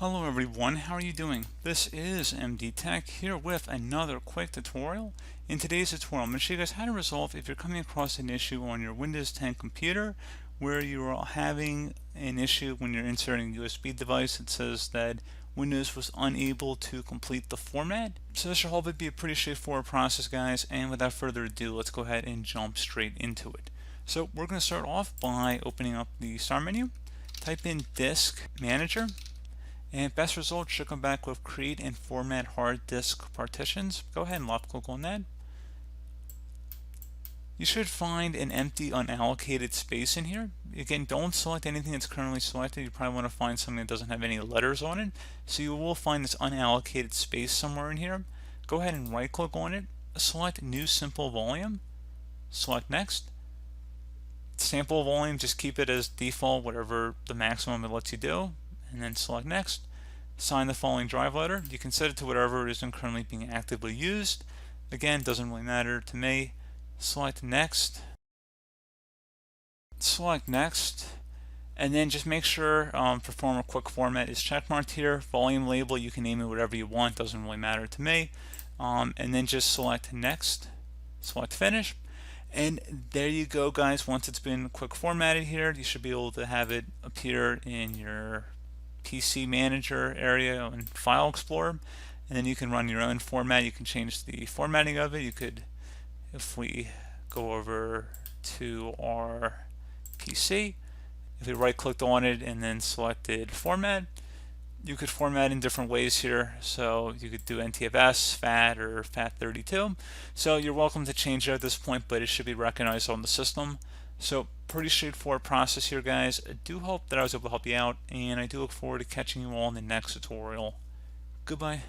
Hello everyone, how are you doing? This is MD Tech here with another quick tutorial. In today's tutorial, I'm going to show you guys how to resolve if you're coming across an issue on your Windows 10 computer where you are having an issue when you're inserting a USB device. It says that Windows was unable to complete the format. So this should hopefully be a pretty straightforward process, guys, and without further ado, let's go ahead and jump straight into it. So we're going to start off by opening up the Start menu, type in Disk Manager, and best result should come back with create and format hard disk partitions. Go ahead and left click on that. You should find an empty unallocated space in here. Again, don't select anything that's currently selected. You probably want to find something that doesn't have any letters on it. So you will find this unallocated space somewhere in here. Go ahead and right click on it. Select new simple volume. Select next. Sample volume, just keep it as default, whatever the maximum it lets you do. And then select next. Sign the following drive letter. You can set it to whatever isn't currently being actively used. Again, doesn't really matter to me. Select next. Select next. And then just make sure perform a quick format is checkmarked here. Volume label, you can name it whatever you want, doesn't really matter to me. And then just select next. Select finish. And there you go, guys. Once it's been quick formatted here, you should be able to have it appear in your PC Manager area and File Explorer, and then you can run your own format. You can change the formatting of it. You could, if we go over to our PC, if we right clicked on it and then selected format, you could format in different ways here. So you could do NTFS, FAT, or FAT32. So you're welcome to change it at this point, but it should be recognized on the system. So pretty straightforward process here, guys. I do hope that I was able to help you out, and I do look forward to catching you all in the next tutorial. Goodbye.